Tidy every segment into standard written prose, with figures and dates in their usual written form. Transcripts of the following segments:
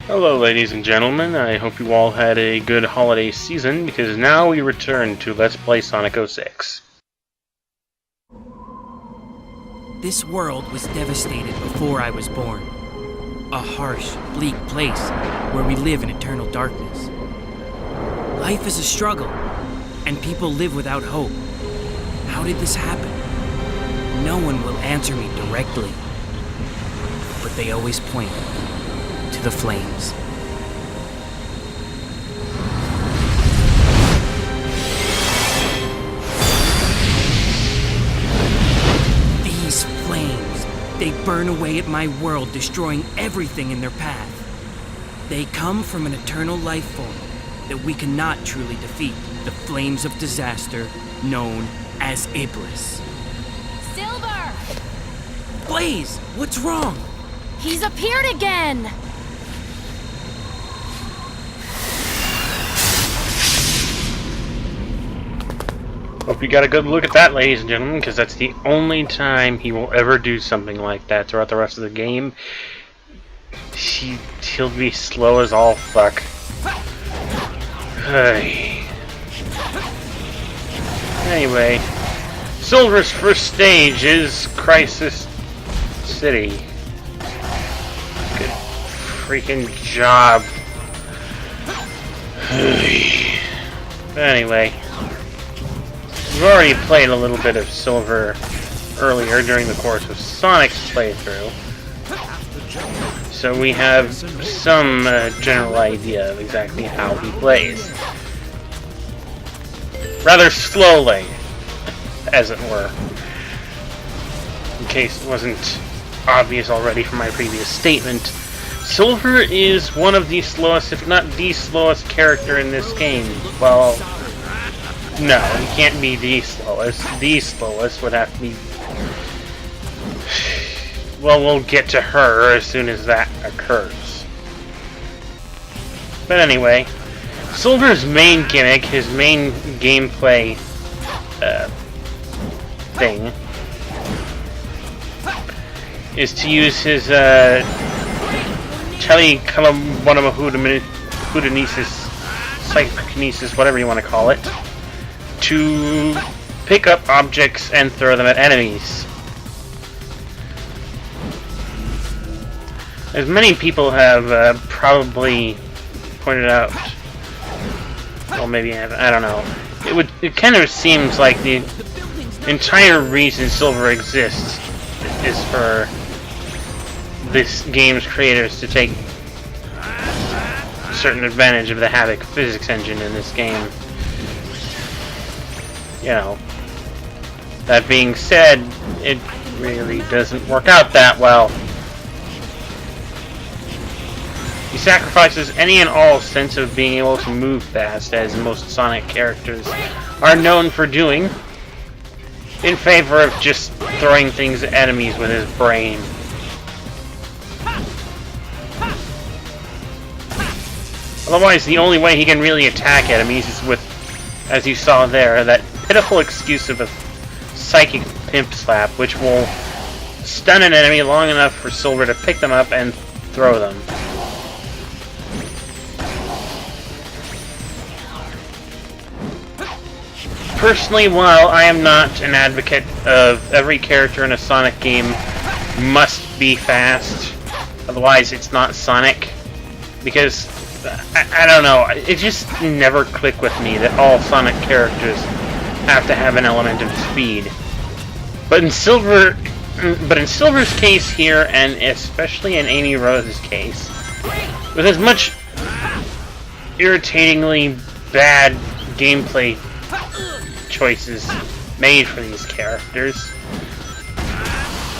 Hello ladies and gentlemen, I hope you all had a good holiday season, because now we return to Let's Play Sonic 06. This world was devastated before I was born. A harsh, bleak place where we live in eternal darkness. Life is a struggle, and people live without hope. How did this happen? No one will answer me directly, but they always point to the flames. These flames, they burn away at my world, destroying everything in their path. They come from an eternal life form that we cannot truly defeat, the flames of disaster known as Iblis. Silver! Blaze, what's wrong? He's appeared again! Hope you got a good look at that, ladies and gentlemen, because that's the only time he will ever do something like that throughout the rest of the game. He'll be slow as all fuck. Hey. Anyway, Silver's first stage is Crisis City. Good freaking job. Anyway, we've already played a little bit of Silver earlier during the course of Sonic's playthrough, so we have some general idea of exactly how he plays. Rather slowly, as it were, in case it wasn't obvious already from my previous statement. Silver is one of the slowest, if not the slowest character in this game. Well, no, he can't be the slowest. The slowest would have to be... Well, we'll get to her as soon as that occurs. But anyway, Silver's main gimmick, his main gameplay thing, is to use his telekinesis, psychokinesis, whatever you want to call it, to pick up objects and throw them at enemies. As many people have probably pointed out, well, maybe I don't know. It kind of seems like the entire reason Silver exists is for this game's creators to take certain advantage of the Havoc physics engine in this game. You know, that being said, it really doesn't work out that well. He sacrifices any and all sense of being able to move fast, as most Sonic characters are known for doing, in favor of just throwing things at enemies with his brain. Otherwise, the only way he can really attack enemies is with, as you saw there, that pitiful excuse of a psychic pimp slap, which will stun an enemy long enough for Silver to pick them up and throw them. Personally, while I am not an advocate of every character in a Sonic game must be fast, otherwise it's not Sonic, because I don't know, it just never clicked with me that all Sonic characters have to have an element of speed. But in Silver's case here, and especially in Amy Rose's case, with as much irritatingly bad gameplay choices made for these characters,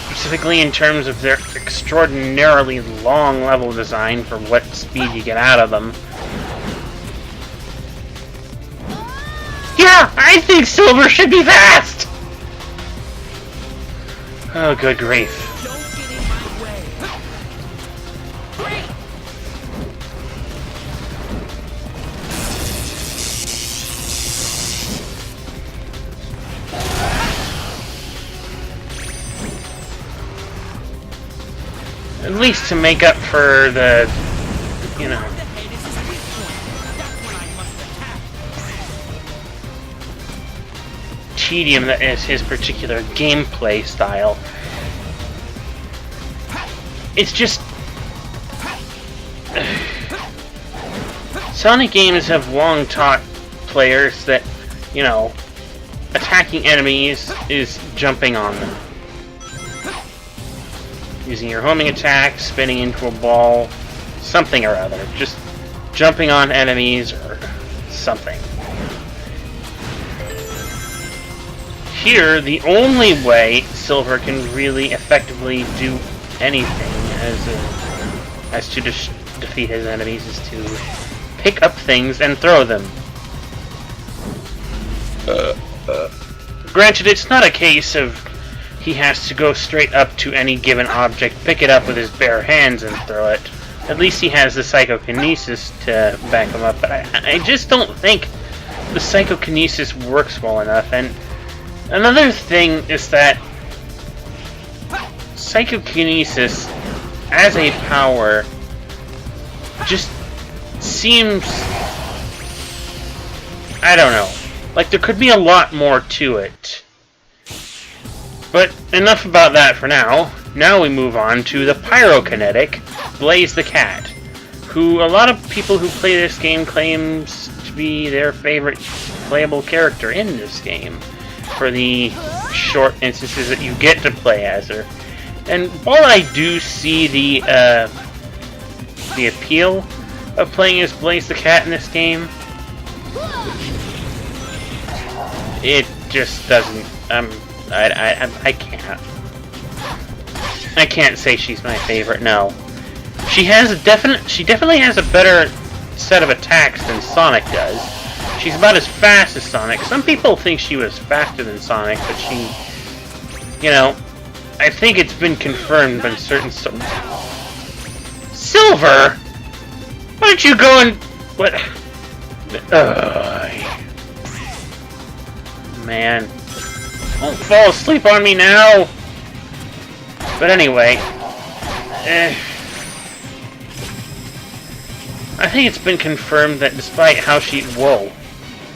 specifically in terms of their extraordinarily long level design for what speed you get out of them. Yeah, I think Silver should be fast! Oh, good grief. At least to make up for the you know, tedium that is his particular gameplay style. It's just... Sonic games have long taught players that, you know, attacking enemies is jumping on them. Using your homing attack, spinning into a ball, something or other. Just jumping on enemies or something. Here, the only way Silver can really effectively do anything as to defeat his enemies is to pick up things and throw them. Granted, it's not a case of he has to go straight up to any given object, pick it up with his bare hands and throw it. At least he has the psychokinesis to back him up, but I just don't think the psychokinesis works well enough. And another thing is that psychokinesis as a power just seems, I don't know, like there could be a lot more to it. But enough about that for now. Now we move on to the pyrokinetic Blaze the Cat, who a lot of people who play this game claims to be their favorite playable character in this game for the short instances that you get to play as her. And while I do see the appeal of playing as Blaze the Cat in this game, it just doesn't. I can't say she's my favorite. No, she definitely has a better set of attacks than Sonic does. She's about as fast as Sonic. Some people think she was faster than Sonic, but she, you know, I think it's been confirmed by certain Silver. Why don't you go and what? Man, don't fall asleep on me now. But anyway, I think it's been confirmed that despite how she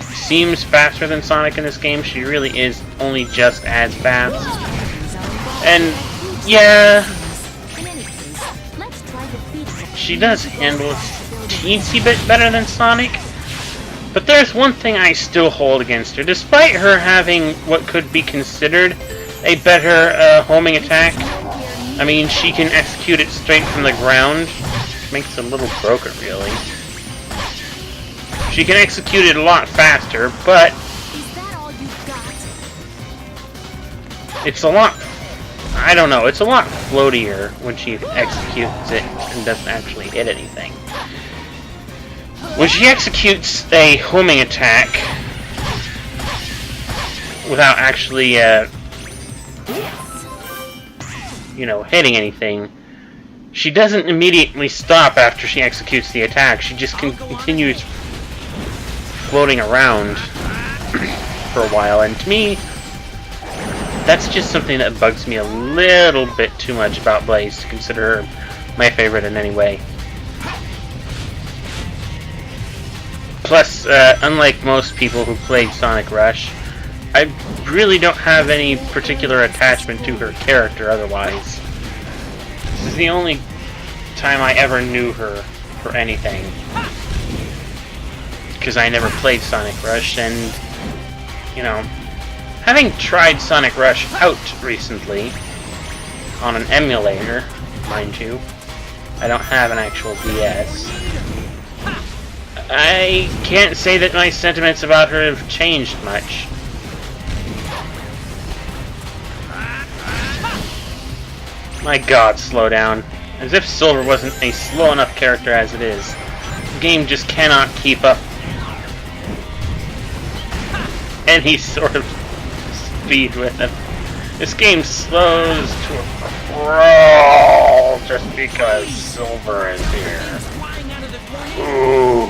seems faster than Sonic in this game, she really is only just as fast. And yeah, she does handle a teensy bit better than Sonic. But there's one thing I still hold against her. Despite her having what could be considered a better homing attack, I mean, she can execute it straight from the ground. Makes it a little broken, really. She can execute it a lot faster, but it's a lot, I don't know, it's a lot floatier when she executes it and doesn't actually hit anything. When she executes a homing attack without actually, you know, hitting anything, she doesn't immediately stop after she executes the attack. She just continues floating around for a while, and to me, that's just something that bugs me a little bit too much about Blaze to consider her my favorite in any way. Plus, unlike most people who played Sonic Rush, I really don't have any particular attachment to her character otherwise. This is the only time I ever knew her for anything. Because I never played Sonic Rush, and, you know, having tried Sonic Rush out recently, on an emulator, mind you, I don't have an actual DS, I can't say that my sentiments about her have changed much. My god, slow down. As if Silver wasn't a slow enough character as it is. The game just cannot keep up any sort of speed with him. This game slows to a crawl just because Silver is here. Ooh.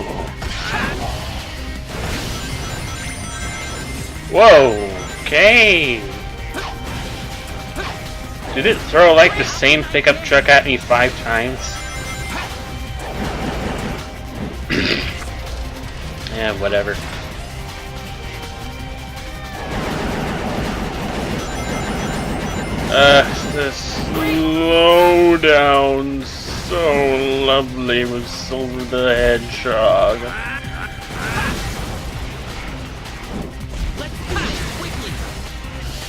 Whoa, okay. Did it throw like the same pickup truck at me 5 times? Yeah, whatever. The slowdown, so lovely with Silver the Hedgehog.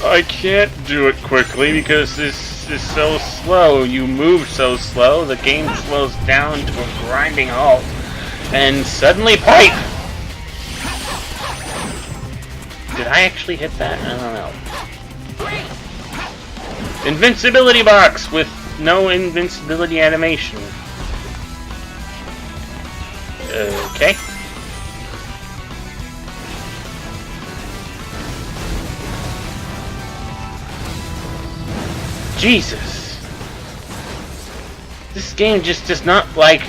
I can't do it quickly because this is so slow. You move so slow, the game slows down to a grinding halt, and suddenly pipe! Did I actually hit that? I don't know. Invincibility box with no invincibility animation. Okay. Jesus. This game just does not like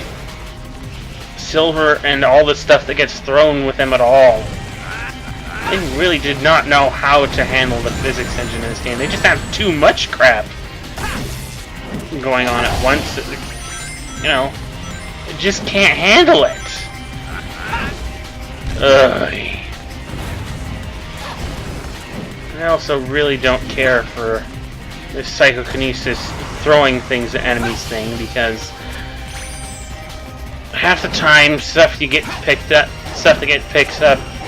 Silver and all the stuff that gets thrown with him at all. They really did not know how to handle the physics engine in this game. They just have too much crap going on at once. You know, it just can't handle it. Ugh. I also really don't care for this psychokinesis throwing things at enemies thing, because half the time stuff that gets picked up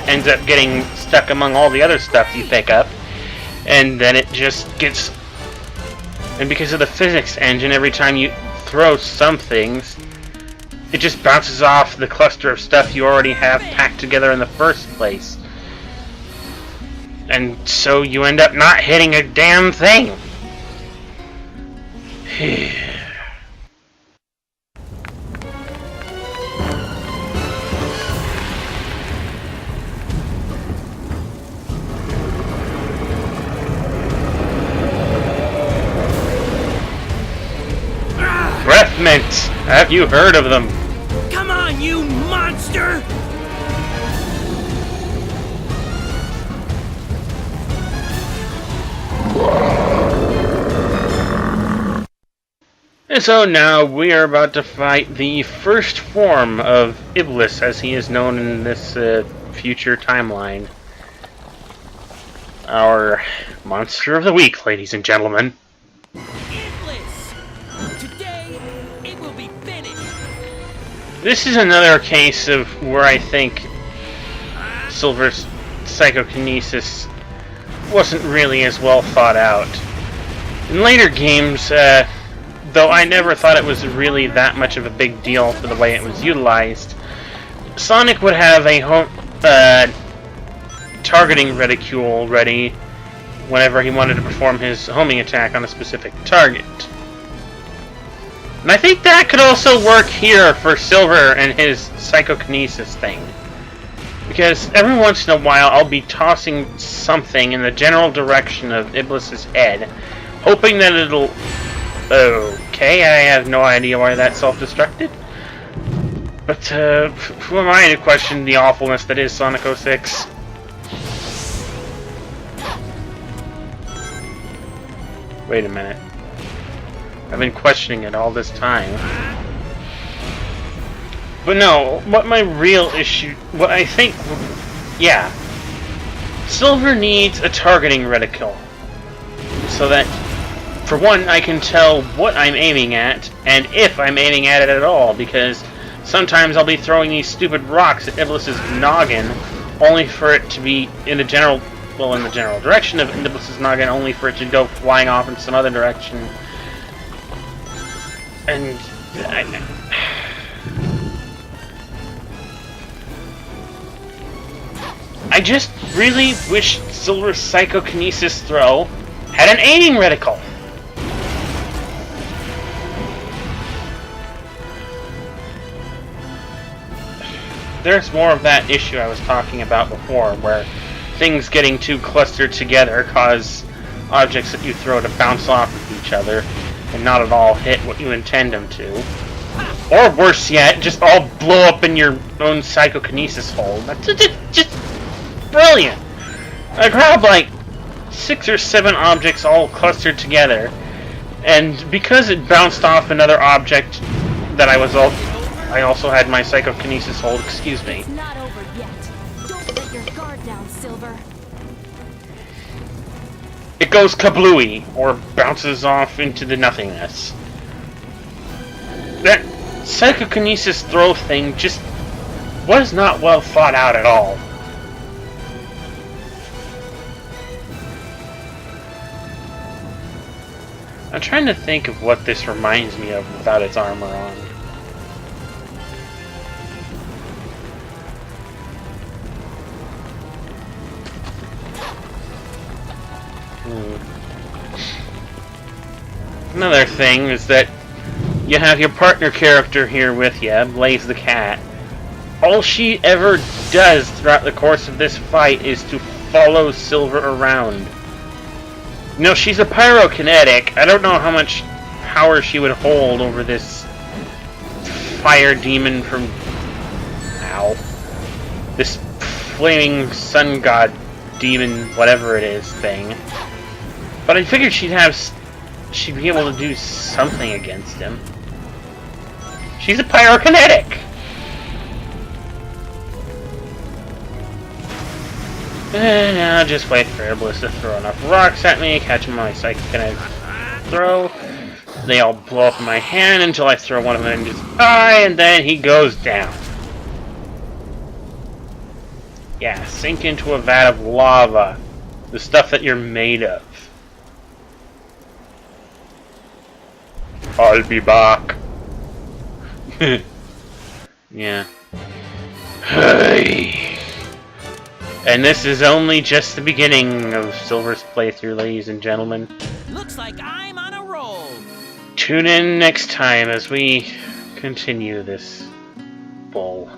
ends up getting stuck among all the other stuff you pick up, and then it just gets, and because of the physics engine, every time you throw some things, it just bounces off the cluster of stuff you already have packed together in the first place, and so you end up not hitting a damn thing. Breath mint! Have you heard of them? Come on, you monster! And so now we are about to fight the first form of Iblis, as he is known in this future timeline. Our monster of the week, ladies and gentlemen. Iblis! Today, it will be finished! This is another case of where I think Silver's psychokinesis wasn't really as well thought out. In later games, though I never thought it was really that much of a big deal for the way it was utilized, Sonic would have a targeting reticule ready whenever he wanted to perform his homing attack on a specific target. And I think that could also work here for Silver and his psychokinesis thing. Because every once in a while I'll be tossing something in the general direction of Iblis's head, hoping that it'll... Okay, I have no idea why that self-destructed. But, who am I to question the awfulness that is Sonic 06? Wait a minute. I've been questioning it all this time. But no, what my real issue... What I think... Yeah. Silver needs a targeting reticule. So that... For one, I can tell what I'm aiming at, and if I'm aiming at it at all, because sometimes I'll be throwing these stupid rocks at Iblis's noggin, only for it to be in the general direction of Iblis's noggin, only for it to go flying off in some other direction. And... I just really wish Silver's psychokinesis throw had an aiming reticle. There's more of that issue I was talking about before, where things getting too clustered together cause objects that you throw to bounce off of each other and not at all hit what you intend them to. Or worse yet, just all blow up in your own psychokinesis hole. That's just brilliant! I grabbed like 6 or 7 objects all clustered together, and because it bounced off another object that I also had my psychokinesis hold, excuse me. It's not over yet. guard down, Silver. It goes kablooey, or bounces off into the nothingness. That psychokinesis throw thing just was not well thought out at all. I'm trying to think of what this reminds me of without its armor on. Another thing is that you have your partner character here with you, Blaze the cat. All she ever does throughout the course of this fight is to follow Silver around. No, she's a pyrokinetic. I don't know how much power she would hold over this fire demon from... Ow. This flaming sun god demon, whatever it is, thing. But I figured she'd be able to do something against him. She's a pyrokinetic! And now just wait for Airbliss to throw enough rocks at me, catch my psychokinetic throw. They all blow up in my hand until I throw one of them in his eye, and then he goes down. Yeah, sink into a vat of lava. The stuff that you're made of. I'll be back. Yeah. Hey. And this is only just the beginning of Silver's playthrough, ladies and gentlemen. Looks like I'm on a roll. Tune in next time as we continue this bull.